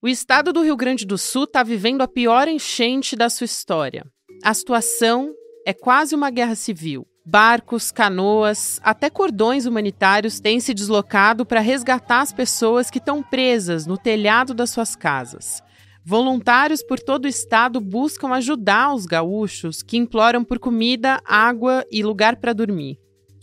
O estado do Rio Grande do Sul está vivendo a pior enchente da sua história. A situação é quase uma guerra civil. Barcos, canoas, até cordões humanitários têm se deslocado para resgatar as pessoas que estão presas no telhado das suas casas. Voluntários por todo o estado buscam ajudar os gaúchos que imploram por comida, água e lugar para dormir.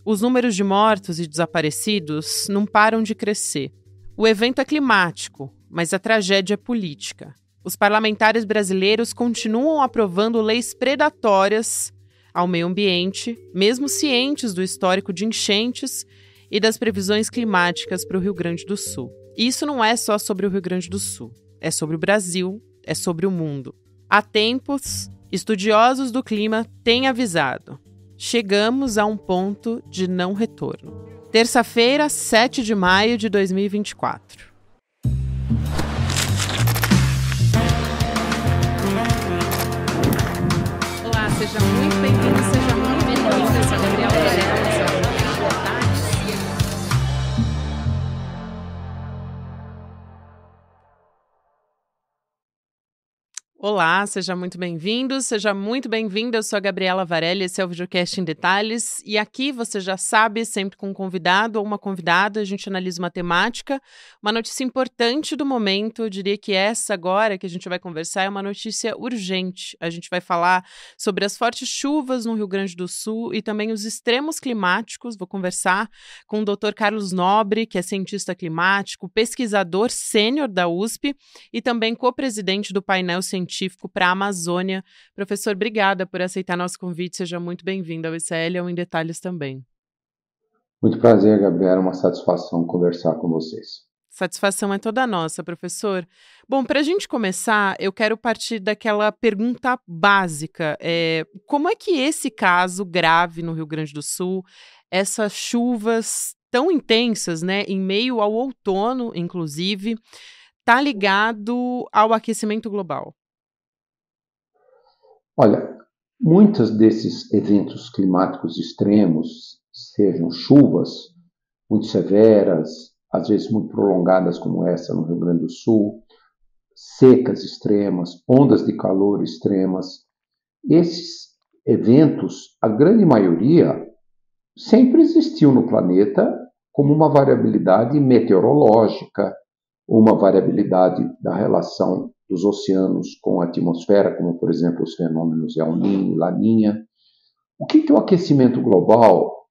Os números de mortos e desaparecidos não param de crescer. O evento é climático, mas a tragédia é política. Os parlamentares brasileiros continuam aprovando leis predatórias ao meio ambiente, mesmo cientes do histórico de enchentes e das previsões climáticas para o Rio Grande do Sul. E isso não é só sobre o Rio Grande do Sul, é sobre o Brasil, é sobre o mundo. Há tempos, estudiosos do clima têm avisado: chegamos a um ponto de não retorno. Terça-feira, 7 de maio de 2024. Olá, seja muito bem-vindo, seja muito bem-vinda. Eu sou a Gabriela Varela. Olá, seja muito bem-vindo, seja muito bem-vinda. Eu sou a Gabriela Varela, esse é o Videocast em Detalhes. E aqui, você já sabe, sempre com um convidado ou uma convidada, a gente analisa uma temática, uma notícia importante do momento. Eu diria que essa agora que a gente vai conversar é uma notícia urgente. A gente vai falar sobre as fortes chuvas no Rio Grande do Sul e também os extremos climáticos. Vou conversar com o Dr. Carlos Nobre, que é cientista climático, pesquisador sênior da USP e também co-presidente do painel científico para a Amazônia. Professor, obrigada por aceitar nosso convite. Seja muito bem-vindo ao ICL ou em Detalhes também. Muito prazer, Gabriela. Uma satisfação conversar com vocês. Satisfação é toda nossa, professor. Bom, para a gente começar, eu quero partir daquela pergunta básica. Como é que esse caso grave no Rio Grande do Sul, essas chuvas tão intensas, né, em meio ao outono, inclusive, está ligado ao aquecimento global? Olha, muitos desses eventos climáticos extremos, sejam chuvas muito severas, às vezes muito prolongadas como essa no Rio Grande do Sul, secas extremas, ondas de calor extremas, esses eventos, a grande maioria, sempre existiu no planeta como uma variabilidade meteorológica, uma variabilidade da relação dos oceanos com a atmosfera, como, por exemplo, os fenômenos El Niño e Laninha. O que é o aquecimento global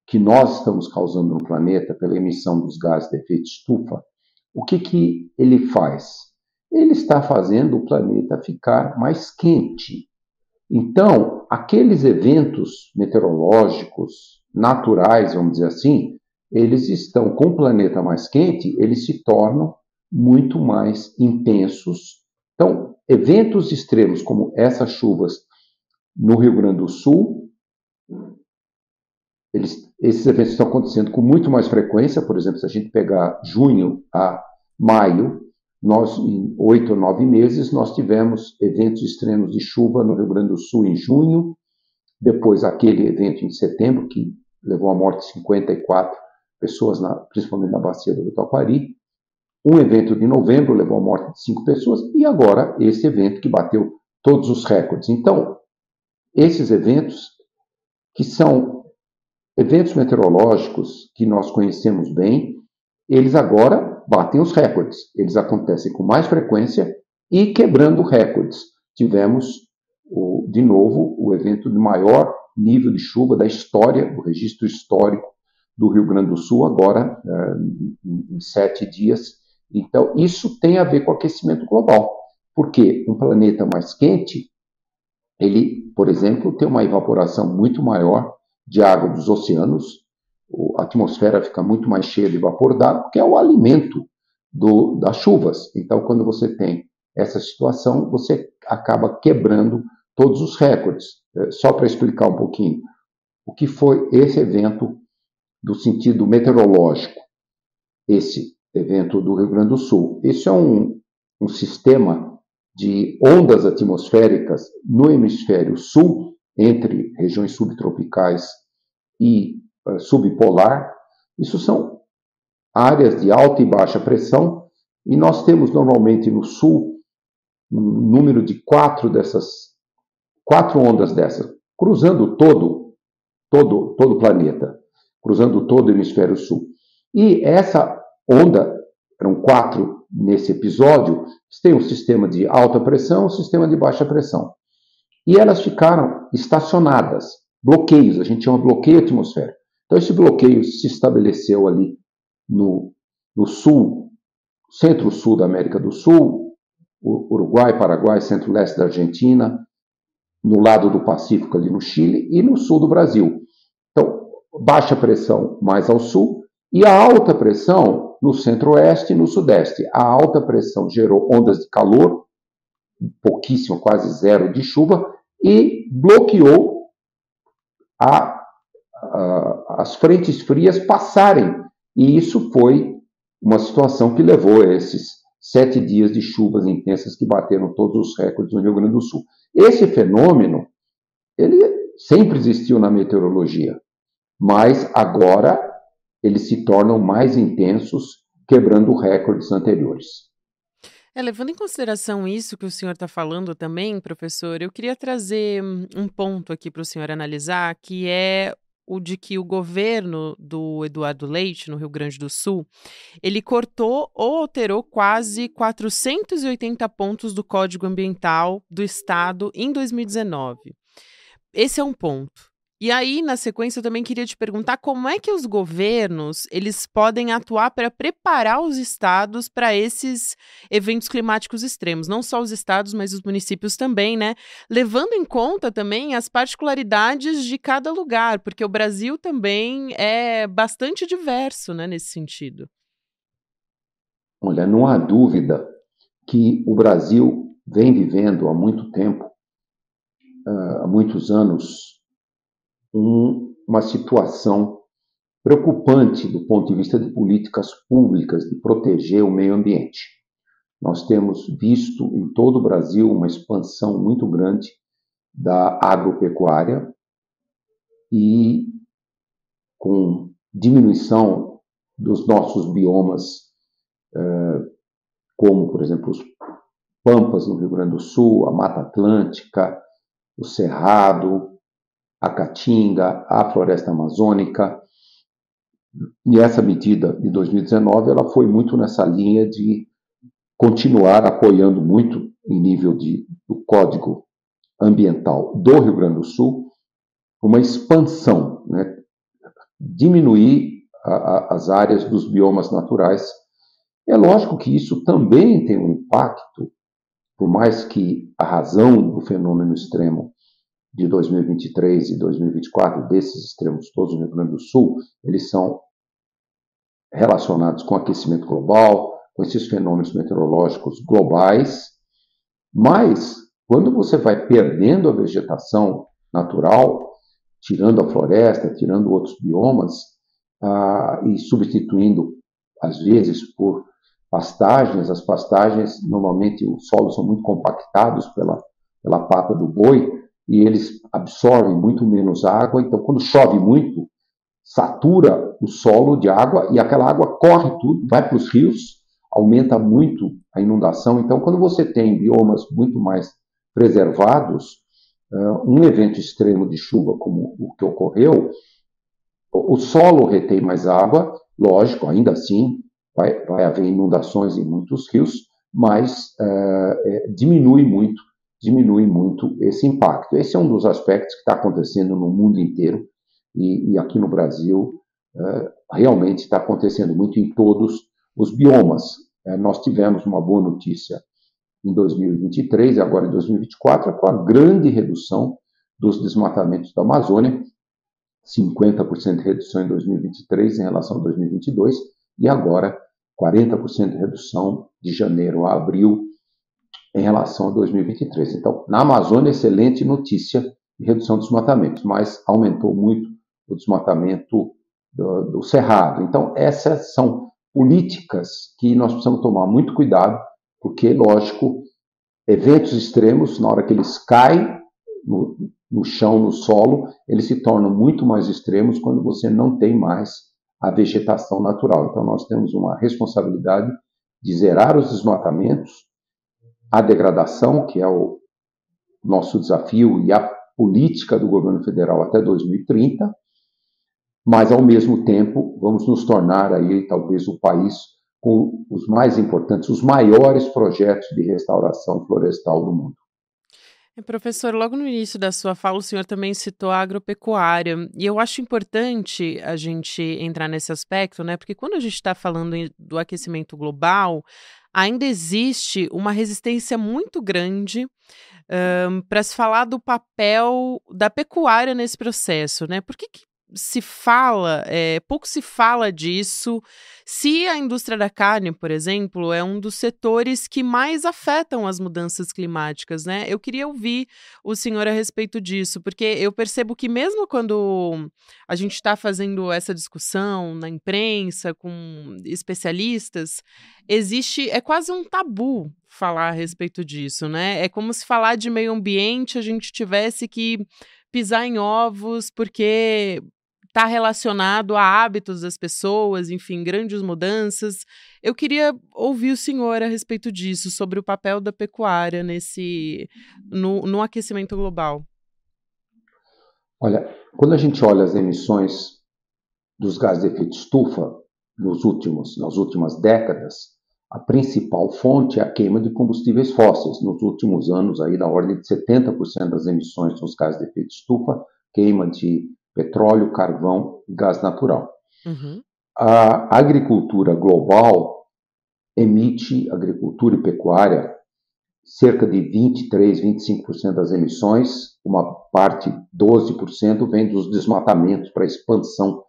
que nós estamos causando no planeta pela emissão dos gases de efeito estufa? O que ele faz? Ele está fazendo o planeta ficar mais quente. Então, aqueles eventos meteorológicos naturais, vamos dizer assim, eles estão com o planeta mais quente, eles se tornam muito mais intensos. Então, eventos extremos como essas chuvas no Rio Grande do Sul, esses eventos estão acontecendo com muito mais frequência. Por exemplo, se a gente pegar junho a maio, nós, em 8 ou 9 meses, nós tivemos eventos extremos de chuva no Rio Grande do Sul em junho, depois aquele evento em setembro, que levou à morte de 54 pessoas, principalmente na bacia do Taquari. Um evento de novembro levou à morte de 5 pessoas, e agora esse evento que bateu todos os recordes. Então, esses eventos, que são eventos meteorológicos que nós conhecemos bem, eles agora batem os recordes. Eles acontecem com mais frequência e quebrando recordes. Tivemos, de novo, o evento de maior nível de chuva da história, do registro histórico do Rio Grande do Sul, agora em 7 dias. Então, isso tem a ver com o aquecimento global, porque um planeta mais quente, ele, por exemplo, tem uma evaporação muito maior de água dos oceanos, a atmosfera fica muito mais cheia de vapor d'água, que é o alimento das chuvas. Então, quando você tem essa situação, você acaba quebrando todos os recordes. Só para explicar um pouquinho o que foi esse evento do sentido meteorológico, esse evento do Rio Grande do Sul. Esse é um sistema de ondas atmosféricas no hemisfério sul, entre regiões subtropicais e subpolar. Isso são áreas de alta e baixa pressão E nós temos normalmente no sul um número de quatro ondas dessas, cruzando todo o planeta, cruzando todo o hemisfério sul. E essa onda, eram 4 nesse episódio, tem um sistema de alta pressão e um sistema de baixa pressão. E elas ficaram estacionadas, bloqueios, a gente chama de bloqueio atmosférico. Então esse bloqueio se estabeleceu ali no sul, centro-sul da América do Sul, Uruguai, Paraguai, centro-leste da Argentina, no lado do Pacífico ali no Chile e no sul do Brasil. Então, baixa pressão mais ao sul e a alta pressão no centro-oeste e no sudeste. A alta pressão gerou ondas de calor, pouquíssimo, quase zero de chuva, e bloqueou as frentes frias passarem. E isso foi uma situação que levou a esses 7 dias de chuvas intensas que bateram todos os recordes no Rio Grande do Sul. Esse fenômeno, ele sempre existiu na meteorologia, mas agora eles se tornam mais intensos, quebrando recordes anteriores. Levando em consideração isso que o senhor está falando também, professor, eu queria trazer um ponto aqui para o senhor analisar, que é o de que o governo do Eduardo Leite, no Rio Grande do Sul, ele cortou ou alterou quase 480 pontos do Código Ambiental do Estado em 2019. Esse é um ponto. E aí, na sequência, eu também queria te perguntar como é que os governos eles podem atuar para preparar os estados para esses eventos climáticos extremos. Não só os estados, mas os municípios também, né? Levando em conta também as particularidades de cada lugar, porque o Brasil também é bastante diverso, né, nesse sentido. Olha, não há dúvida que o Brasil vem vivendo há muito tempo, há muitos anos, uma situação preocupante do ponto de vista de políticas públicas de proteger o meio ambiente. Nós temos visto em todo o Brasil uma expansão muito grande da agropecuária e com diminuição dos nossos biomas, como, por exemplo, os pampas no Rio Grande do Sul, a Mata Atlântica, o Cerrado, a Caatinga, a Floresta Amazônica. E essa medida de 2019 ela foi muito nessa linha de continuar apoiando muito em nível do Código Ambiental do Rio Grande do Sul uma expansão, né? Diminuir as áreas dos biomas naturais. É lógico que isso também tem um impacto, por mais que a razão do fenômeno extremo de 2023 e 2024, desses extremos todos no Rio Grande do Sul, eles são relacionados com aquecimento global, com esses fenômenos meteorológicos globais, mas quando você vai perdendo a vegetação natural, tirando a floresta, tirando outros biomas, e substituindo, às vezes, por pastagens, as pastagens, normalmente, os solos são muito compactados pela pata do boi, e eles absorvem muito menos água, então quando chove muito, satura o solo de água e aquela água corre tudo, vai para os rios, aumenta muito a inundação. Então, quando você tem biomas muito mais preservados, um evento extremo de chuva como o que ocorreu, o solo retém mais água, lógico, ainda assim vai haver inundações em muitos rios, mas diminui muito esse impacto. Esse é um dos aspectos que está acontecendo no mundo inteiro e aqui no Brasil realmente está acontecendo muito em todos os biomas. Nós tivemos uma boa notícia em 2023 e agora em 2024 com a grande redução dos desmatamentos da Amazônia, 50% de redução em 2023 em relação a 2022 e agora 40% de redução de janeiro a abril em relação a 2023. Então, na Amazônia, excelente notícia de redução dos desmatamentos, mas aumentou muito o desmatamento do Cerrado. Então, essas são políticas que nós precisamos tomar muito cuidado, porque, lógico, eventos extremos, na hora que eles caem no chão, no solo, eles se tornam muito mais extremos quando você não tem mais a vegetação natural. Então, nós temos uma responsabilidade de zerar os desmatamentos, a degradação, que é o nosso desafio, e a política do governo federal até 2030, mas, ao mesmo tempo, vamos nos tornar aí, talvez, o país com os mais importantes, os maiores projetos de restauração florestal do mundo. Professor, logo no início da sua fala, o senhor também citou a agropecuária, e eu acho importante a gente entrar nesse aspecto, né? Porque quando a gente está falando do aquecimento global, ainda existe uma resistência muito grande para se falar do papel da pecuária nesse processo, né? Por que se fala, pouco se fala disso, se a indústria da carne, por exemplo, é um dos setores que mais afetam as mudanças climáticas, né? Eu queria ouvir o senhor a respeito disso, porque eu percebo que mesmo quando a gente está fazendo essa discussão na imprensa, com especialistas, é quase um tabu falar a respeito disso, né? É como se falar de meio ambiente a gente tivesse que pisar em ovos, porque está relacionado a hábitos das pessoas, enfim, grandes mudanças. Eu queria ouvir o senhor a respeito disso, sobre o papel da pecuária no aquecimento global. Olha, quando a gente olha as emissões dos gases de efeito estufa nas últimas décadas, a principal fonte é a queima de combustíveis fósseis. Nos últimos anos, aí, na ordem de 70% das emissões dos gases de efeito estufa, queima de petróleo, carvão e gás natural. Uhum. A agricultura global emite, agricultura e pecuária, cerca de 23, 25% das emissões, uma parte, 12%, vem dos desmatamentos para a expansão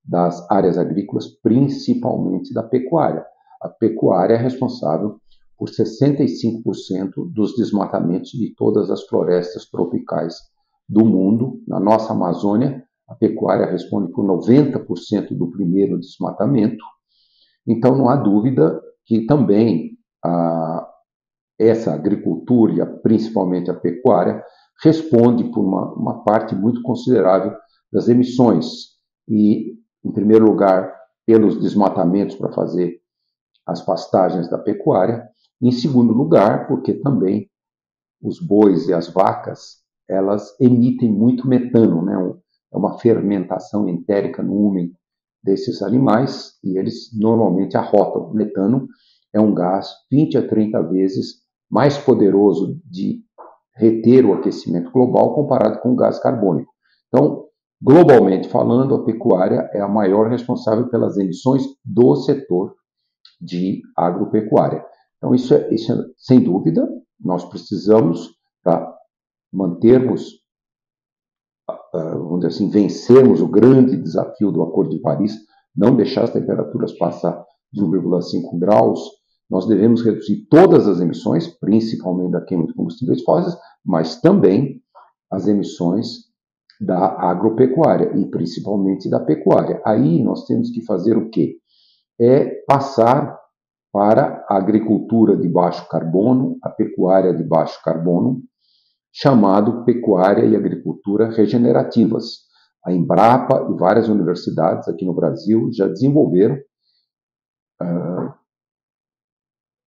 das áreas agrícolas, principalmente da pecuária. A pecuária é responsável por 65% dos desmatamentos de todas as florestas tropicais do mundo. Na nossa Amazônia, a pecuária responde por 90% do primeiro desmatamento. Então, não há dúvida que também essa agricultura, principalmente a pecuária, responde por uma parte muito considerável das emissões. E, em primeiro lugar, pelos desmatamentos para fazer as pastagens da pecuária. Em segundo lugar, porque também os bois e as vacas, elas emitem muito metano, né? É uma fermentação entérica no úmen desses animais e eles normalmente arrotam. O metano é um gás 20 a 30 vezes mais poderoso de reter o aquecimento global comparado com o gás carbônico. Então, globalmente falando, a pecuária é a maior responsável pelas emissões do setor de agropecuária. Então, isso é sem dúvida, nós precisamos, para mantermos, vamos dizer assim, vencermos o grande desafio do Acordo de Paris, não deixar as temperaturas passar de 1,5 graus, nós devemos reduzir todas as emissões, principalmente da queima de combustíveis fósseis, mas também as emissões da agropecuária e principalmente da pecuária. Aí nós temos que fazer o quê? É passar para a agricultura de baixo carbono, a pecuária de baixo carbono, chamado pecuária e agricultura regenerativas. A Embrapa e várias universidades aqui no Brasil já desenvolveram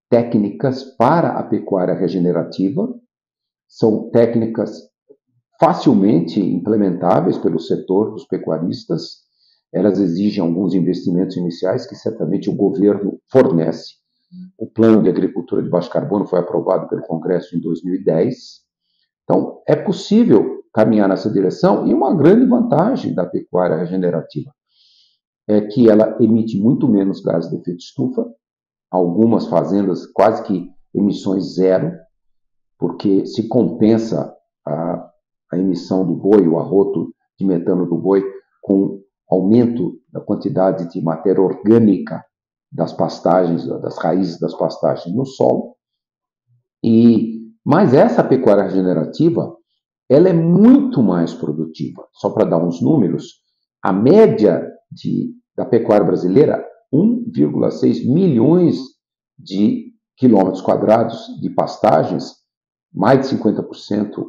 técnicas para a pecuária regenerativa. São técnicas facilmente implementáveis pelo setor dos pecuaristas. Elas exigem alguns investimentos iniciais que certamente o governo fornece. O Plano de Agricultura de Baixo Carbono foi aprovado pelo Congresso em 2010. Então, é possível caminhar nessa direção e uma grande vantagem da pecuária regenerativa é que ela emite muito menos gases de efeito estufa, algumas fazendas quase que emissões zero, porque se compensa a emissão do boi, o arroto de metano do boi, com aumento da quantidade de matéria orgânica das pastagens, das raízes das pastagens no solo. Mas essa pecuária regenerativa, ela é muito mais produtiva. Só para dar uns números, a média da pecuária brasileira, 1,6 milhões de quilômetros quadrados de pastagens, mais de 50%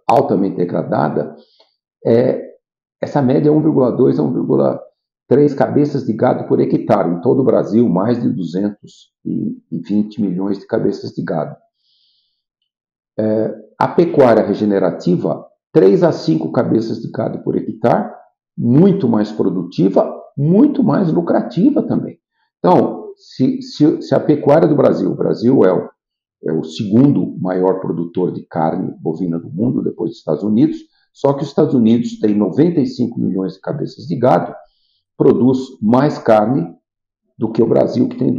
altamente degradada, essa média é 1,2 a 3 cabeças de gado por hectare. Em todo o Brasil, mais de 220 milhões de cabeças de gado. A pecuária regenerativa, 3 a 5 cabeças de gado por hectare, muito mais produtiva, muito mais lucrativa também. Então, se a pecuária do Brasil, o Brasil é o segundo maior produtor de carne bovina do mundo, depois dos Estados Unidos, só que os Estados Unidos tem 95 milhões de cabeças de gado, produz mais carne do que o Brasil, que tem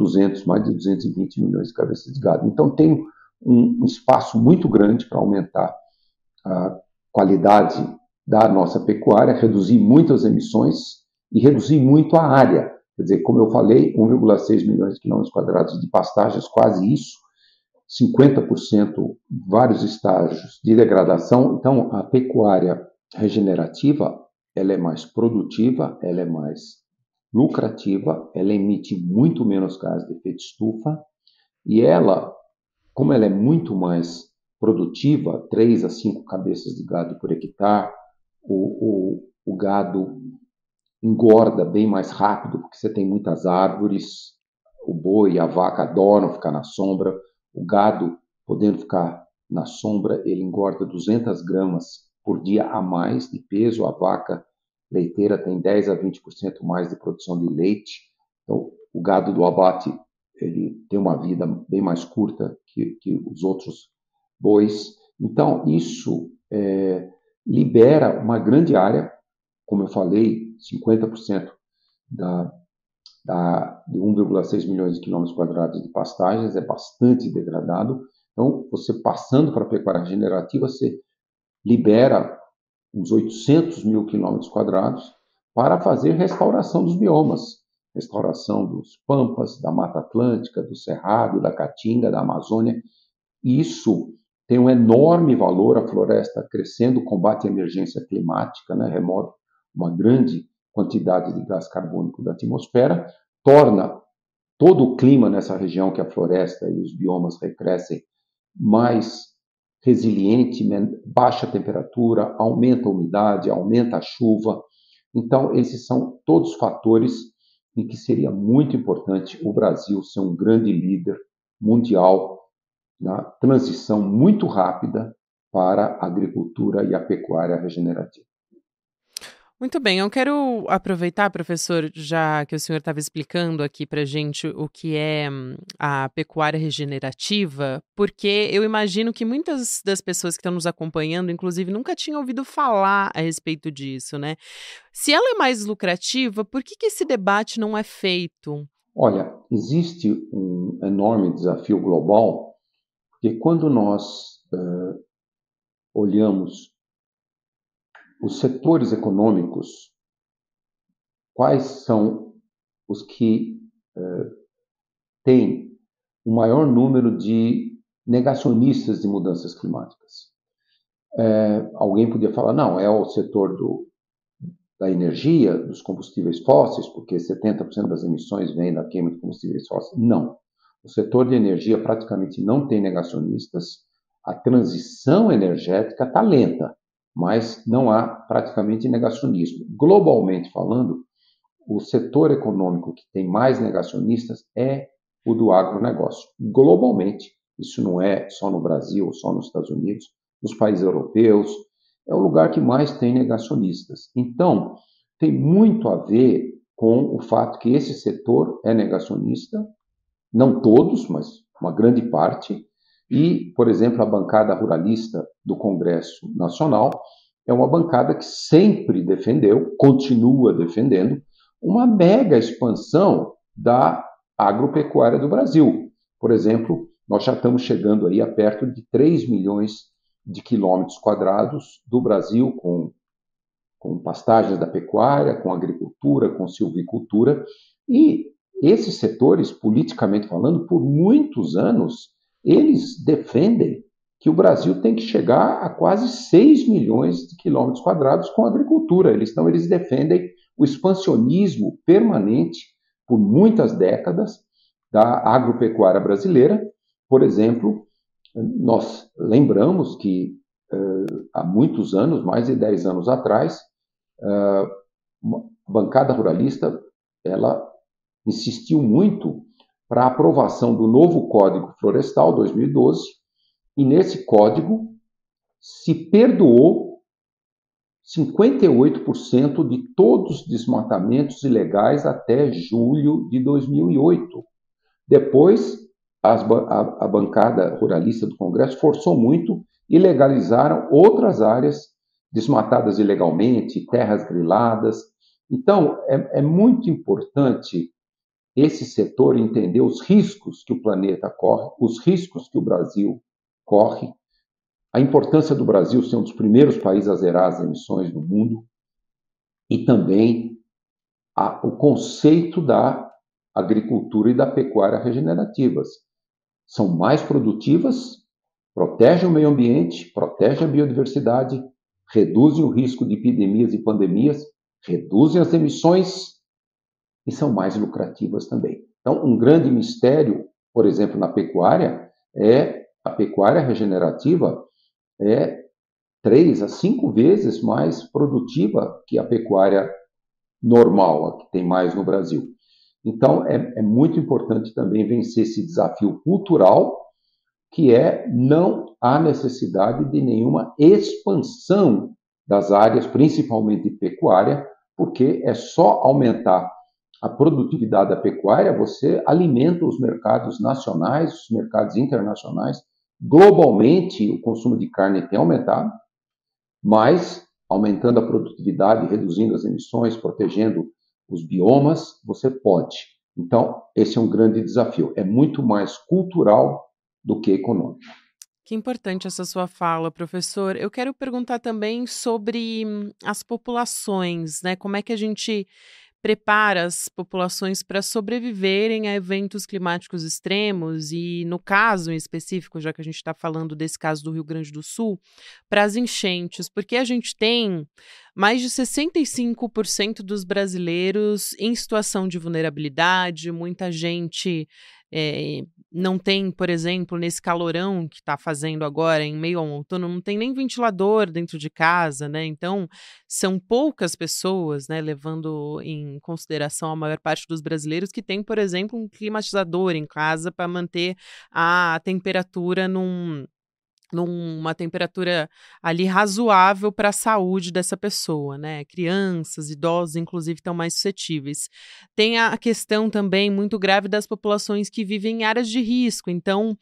mais de 220 milhões de cabeças de gado. Então, tem um espaço muito grande para aumentar a qualidade da nossa pecuária, reduzir muito as emissões e reduzir muito a área. Quer dizer, como eu falei, 1,6 milhões de quilômetros quadrados de pastagens, quase isso, 50% vários estágios de degradação. Então, a pecuária regenerativa, ela é mais produtiva, ela é mais lucrativa, ela emite muito menos gases de efeito estufa e ela, como ela é muito mais produtiva, 3 a 5 cabeças de gado por hectare, o gado engorda bem mais rápido, porque você tem muitas árvores, o boi e a vaca adoram ficar na sombra, o gado, podendo ficar na sombra, ele engorda 200 gramas por dia a mais de peso, a vaca leiteira tem 10 a 20% mais de produção de leite, então o gado do abate ele tem uma vida bem mais curta que os outros bois, então isso libera uma grande área, como eu falei, 50% de 1,6 milhões de quilômetros quadrados de pastagens é bastante degradado. Então, você passando para a pecuária regenerativa, você libera uns 800 mil quilômetros quadrados para fazer restauração dos biomas, restauração dos pampas, da Mata Atlântica, do Cerrado, da Caatinga, da Amazônia. Isso tem um enorme valor, a floresta crescendo, o combate à emergência climática, né, remove uma grande quantidade de gás carbônico da atmosfera, torna todo o clima nessa região que a floresta e os biomas recrescem mais resiliente, baixa temperatura, aumenta a umidade, aumenta a chuva. Então, esses são todos fatores em que seria muito importante o Brasil ser um grande líder mundial na transição muito rápida para a agricultura e a pecuária regenerativa. Muito bem, eu quero aproveitar, professor, já que o senhor estava explicando aqui para gente o que é a pecuária regenerativa, porque eu imagino que muitas das pessoas que estão nos acompanhando, inclusive, nunca tinham ouvido falar a respeito disso, né? Se ela é mais lucrativa, por que esse debate não é feito? Olha, existe um enorme desafio global, porque quando nós olhamos os setores econômicos, quais são os que têm o maior número de negacionistas de mudanças climáticas? Alguém podia falar, não, é o setor da energia, dos combustíveis fósseis, porque 70% das emissões vêm da queima de combustíveis fósseis. Não. O setor de energia praticamente não tem negacionistas. A transição energética está lenta, mas não há praticamente negacionismo. Globalmente falando, o setor econômico que tem mais negacionistas é o do agronegócio. Globalmente, isso não é só no Brasil ou só nos Estados Unidos, nos países europeus, é o lugar que mais tem negacionistas. Então, tem muito a ver com o fato que esse setor é negacionista, não todos, mas uma grande parte, e, por exemplo, a bancada ruralista do Congresso Nacional é uma bancada que sempre defendeu, continua defendendo, uma mega expansão da agropecuária do Brasil. Por exemplo, nós já estamos chegando aí a perto de 3 milhões de quilômetros quadrados do Brasil, com pastagens da pecuária, com agricultura, com silvicultura, e esses setores, politicamente falando, por muitos anos, eles defendem que o Brasil tem que chegar a quase 6 milhões de quilômetros quadrados com agricultura. Então, eles defendem o expansionismo permanente por muitas décadas da agropecuária brasileira. Por exemplo, nós lembramos que há muitos anos, mais de 10 anos atrás, a bancada ruralista ela insistiu muito para a aprovação do novo Código Florestal 2012, e nesse código se perdoou 58% de todos os desmatamentos ilegais até julho de 2008. Depois, a bancada ruralista do Congresso forçou muito e legalizaram outras áreas desmatadas ilegalmente, terras griladas. Então, é muito importante esse setor entender os riscos que o planeta corre, os riscos que o Brasil corre, a importância do Brasil ser um dos primeiros países a zerar as emissões do mundo e também o conceito da agricultura e da pecuária regenerativas. São mais produtivas, protegem o meio ambiente, protegem a biodiversidade, reduzem o risco de epidemias e pandemias, reduzem as emissões e são mais lucrativas também. Então, um grande mistério, por exemplo, na pecuária, é a pecuária regenerativa é 3 a 5 vezes mais produtiva que a pecuária normal, a que tem mais no Brasil. Então, é muito importante também vencer esse desafio cultural, que não há necessidade de nenhuma expansão das áreas, principalmente de pecuária, porque é só aumentar a produtividade da pecuária, você alimenta os mercados nacionais, os mercados internacionais. Globalmente, o consumo de carne tem aumentado, mas aumentando a produtividade, reduzindo as emissões, protegendo os biomas, você pode. Então, esse é um grande desafio. É muito mais cultural do que econômico. Que importante essa sua fala, professor. Eu quero perguntar também sobre as populações, né? Como é que a gente prepara as populações para sobreviverem a eventos climáticos extremos e, no caso em específico, já que a gente está falando desse caso do Rio Grande do Sul, para as enchentes, porque a gente tem mais de 65% dos brasileiros em situação de vulnerabilidade, muita gente não tem, por exemplo, nesse calorão que está fazendo agora, em meio ao outono, não tem nem ventilador dentro de casa, né? Então, são poucas pessoas, né, levando em consideração a maior parte dos brasileiros que tem, por exemplo, um climatizador em casa para manter a temperatura numa temperatura ali razoável para a saúde dessa pessoa, né? Crianças, idosos, inclusive, estão mais suscetíveis. Tem a questão também muito grave das populações que vivem em áreas de risco. Então,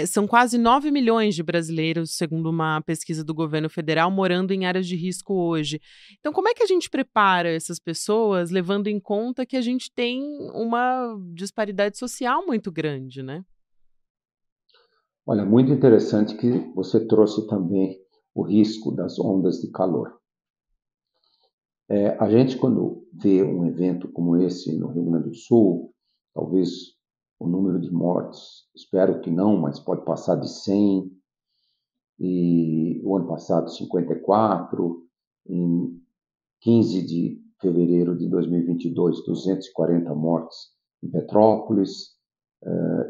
são quase 9 milhões de brasileiros, segundo uma pesquisa do governo federal, morando em áreas de risco hoje. Então, como é que a gente prepara essas pessoas, levando em conta que a gente tem uma disparidade social muito grande, né? Olha, muito interessante que você trouxe também o risco das ondas de calor. A gente, quando vê um evento como esse no Rio Grande do Sul, talvez o número de mortes, espero que não, mas pode passar de 100, e o ano passado 54, em 15 de fevereiro de 2022, 240 mortes em Petrópolis,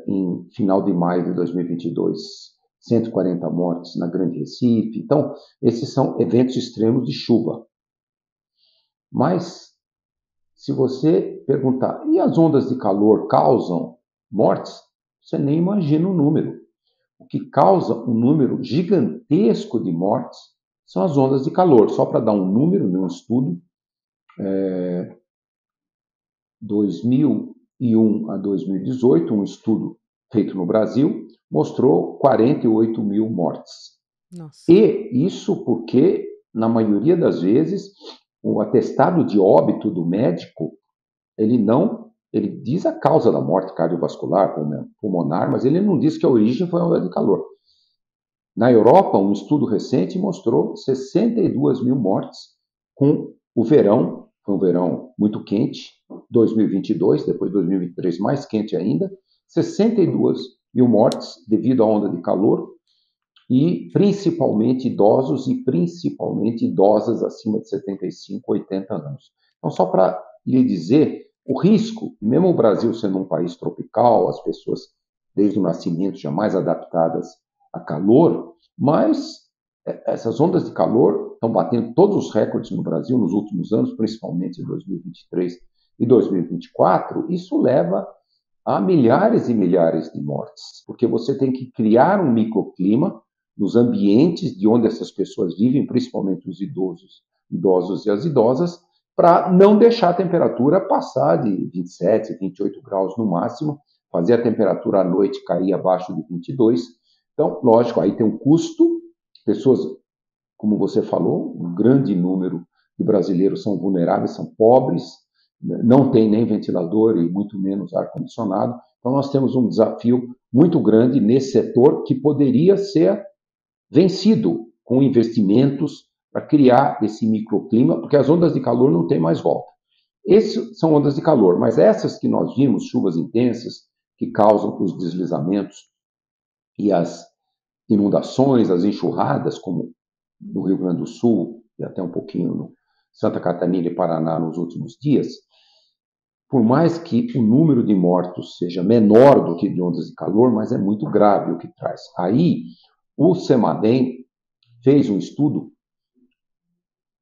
em final de maio de 2022, 140 mortes na Grande Recife. Então, esses são eventos extremos de chuva. Mas, se você perguntar, e as ondas de calor causam mortes? Você nem imagina o número. O que causa um número gigantesco de mortes são as ondas de calor. Só para dar um número de um estudo, 2001 a 2018, um estudo feito no Brasil, mostrou 48 mil mortes. Nossa. E isso porque, na maioria das vezes, o atestado de óbito do médico, ele diz a causa da morte cardiovascular, pulmonar, mas ele não diz que a origem foi a onda de calor. Na Europa, um estudo recente mostrou 62 mil mortes com o verão, foi um verão muito quente, 2022, depois 2023 mais quente ainda, 62 mil mortes devido à onda de calor, e principalmente idosos e principalmente idosas acima de 75, 80 anos. Então, só para lhe dizer, o risco, mesmo o Brasil sendo um país tropical, as pessoas desde o nascimento já mais adaptadas a calor, mas essas ondas de calor estão batendo todos os recordes no Brasil nos últimos anos, principalmente em 2023 e 2024, isso leva a milhares e milhares de mortes, porque você tem que criar um microclima nos ambientes de onde essas pessoas vivem, principalmente os idosos e as idosas, para não deixar a temperatura passar de 27, 28 graus no máximo, fazer a temperatura à noite cair abaixo de 22. Então, lógico, aí tem um custo, pessoas, como você falou, um grande número de brasileiros são vulneráveis, são pobres, não tem nem ventilador e muito menos ar-condicionado. Então, nós temos um desafio muito grande nesse setor que poderia ser vencido com investimentos para criar esse microclima, porque as ondas de calor não têm mais volta. Essas são ondas de calor, mas essas que nós vimos, chuvas intensas, que causam os deslizamentos e as inundações, as enxurradas, como no Rio Grande do Sul e até um pouquinho no Santa Catarina e Paraná nos últimos dias, por mais que o número de mortos seja menor do que de ondas de calor, mas é muito grave o que traz. Aí, o CEMADEM fez um estudo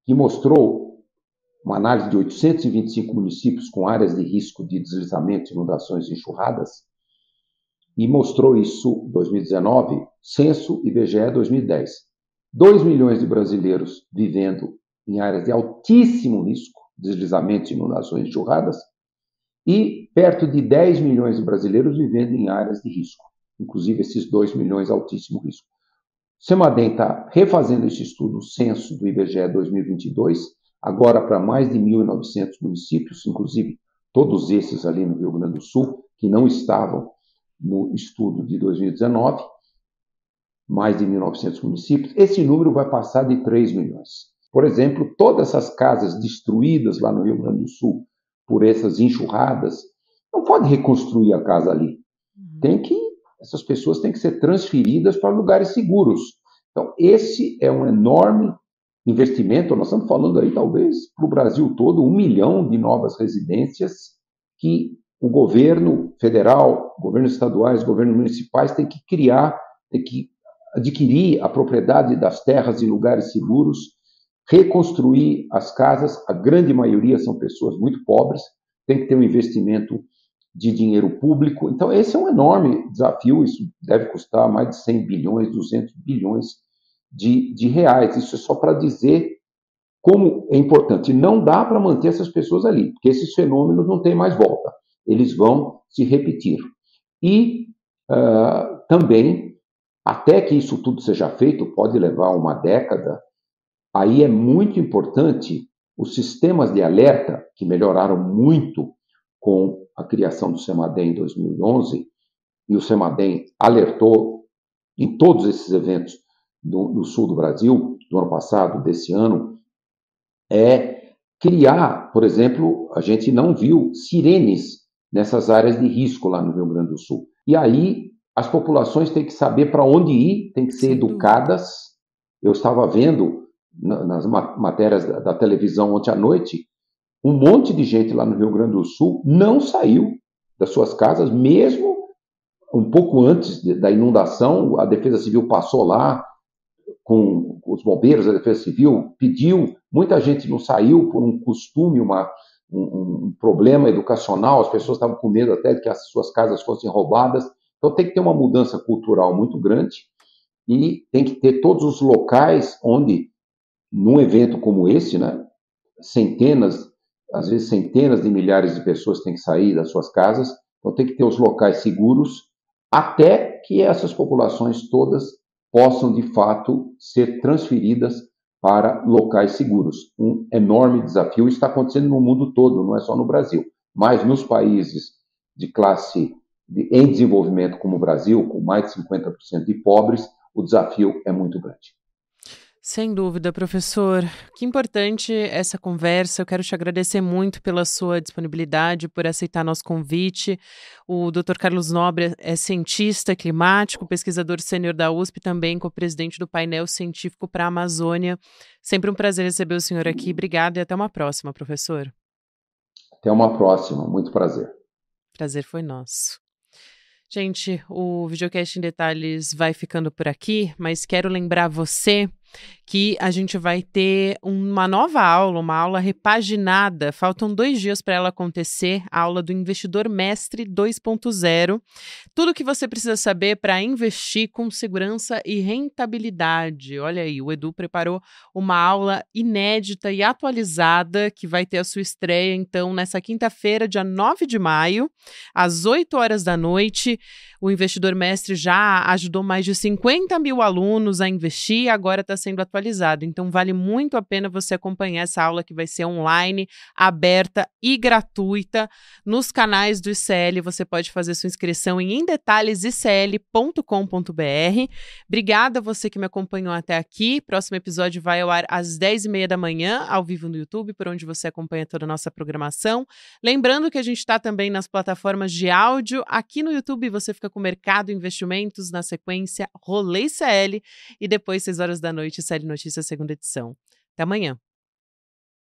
que mostrou uma análise de 825 municípios com áreas de risco de deslizamento, inundações e enxurradas, e mostrou isso em 2019, censo IBGE 2010. 2 milhões de brasileiros vivendo em áreas de altíssimo risco, deslizamentos, inundações e enxurradas, e perto de 10 milhões de brasileiros vivendo em áreas de risco, inclusive esses 2 milhões de altíssimo risco. O CEMADEM está refazendo esse estudo, o censo do IBGE 2022, agora para mais de 1.900 municípios, inclusive todos esses ali no Rio Grande do Sul, que não estavam no estudo de 2019, mais de 1.900 municípios. Esse número vai passar de 3 milhões. Por exemplo, todas essas casas destruídas lá no Rio Grande do Sul por essas enxurradas, não pode reconstruir a casa ali. Essas pessoas têm que ser transferidas para lugares seguros. Então, esse é um enorme investimento. Nós estamos falando aí, talvez, para o Brasil todo, 1 milhão de novas residências que o governo federal, governos estaduais, governos municipais têm que criar, têm que adquirir a propriedade das terras em lugares seguros, reconstruir as casas. A grande maioria são pessoas muito pobres, tem que ter um investimento de dinheiro público. Então, esse é um enorme desafio. Isso deve custar mais de 100 bilhões, 200 bilhões de reais. Isso é só para dizer como é importante. Não dá para manter essas pessoas ali, porque esses fenômenos não têm mais volta. Eles vão se repetir. E também, até que isso tudo seja feito, pode levar uma década. Aí é muito importante os sistemas de alerta, que melhoraram muito com a criação do CEMADEM em 2011, e o CEMADEM alertou em todos esses eventos do sul do Brasil, do ano passado, desse ano, é criar, por exemplo, a gente não viu sirenes nessas áreas de risco lá no Rio Grande do Sul. E aí as populações têm que saber para onde ir, têm que ser educadas. Eu estava vendo nas matérias da televisão ontem à noite, um monte de gente lá no Rio Grande do Sul não saiu das suas casas, mesmo um pouco antes da inundação. A Defesa Civil passou lá com os bombeiros, a Defesa Civil pediu, muita gente não saiu por um costume, um problema educacional, as pessoas estavam com medo até de que as suas casas fossem roubadas. Então tem que ter uma mudança cultural muito grande e tem que ter todos os locais onde, num evento como esse, né, às vezes centenas de milhares de pessoas têm que sair das suas casas, então tem que ter os locais seguros até que essas populações todas possam, de fato, ser transferidas para locais seguros. Um enorme desafio está acontecendo no mundo todo, não é só no Brasil, mas nos países de classe em desenvolvimento como o Brasil, com mais de 50% de pobres, o desafio é muito grande. Sem dúvida, professor. Que importante essa conversa. Eu quero te agradecer muito pela sua disponibilidade, por aceitar nosso convite. O Dr. Carlos Nobre é cientista climático, pesquisador sênior da USP, também co-presidente do painel científico para a Amazônia. Sempre um prazer receber o senhor aqui. Obrigada e até uma próxima, professor. Até uma próxima. Muito prazer. Prazer foi nosso. Gente, o Videocast em Detalhes vai ficando por aqui, mas quero lembrar você que a gente vai ter uma nova aula, uma aula repaginada. Faltam 2 dias para ela acontecer, a aula do Investidor Mestre 2.0. Tudo o que você precisa saber para investir com segurança e rentabilidade. Olha aí, o Edu preparou uma aula inédita e atualizada que vai ter a sua estreia, então, nessa quinta-feira, dia 9 de maio, às 8 horas da noite. O Investidor Mestre já ajudou mais de 50 mil alunos a investir e agora está sendo atualizado. Então, vale muito a pena você acompanhar essa aula que vai ser online, aberta e gratuita nos canais do ICL. Você pode fazer sua inscrição em indetalhesicl.com.br. Obrigada a você que me acompanhou até aqui. Próximo episódio vai ao ar às 10h30 da manhã, ao vivo no YouTube, por onde você acompanha toda a nossa programação. Lembrando que a gente está também nas plataformas de áudio. Aqui no YouTube você fica com Mercado e Investimentos, na sequência Rolê ICL e depois 6 horas da noite ICL Notícias, segunda edição. Até amanhã.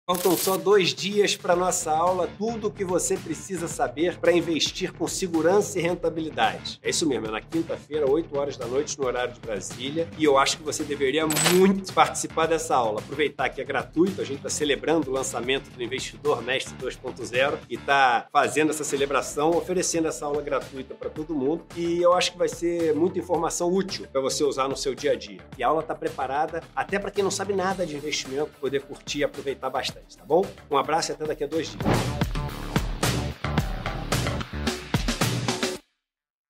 Faltam só 2 dias para nossa aula, tudo o que você precisa saber para investir com segurança e rentabilidade. É isso mesmo, é na quinta-feira, 8 horas da noite, no horário de Brasília, e eu acho que você deveria muito participar dessa aula. Aproveitar que é gratuito, a gente está celebrando o lançamento do Investidor Mestre 2.0 e está fazendo essa celebração, oferecendo essa aula gratuita para todo mundo, e eu acho que vai ser muita informação útil para você usar no seu dia a dia. E a aula está preparada até para quem não sabe nada de investimento, poder curtir e aproveitar bastante. Tá bom? Um abraço e até daqui a 2 dias.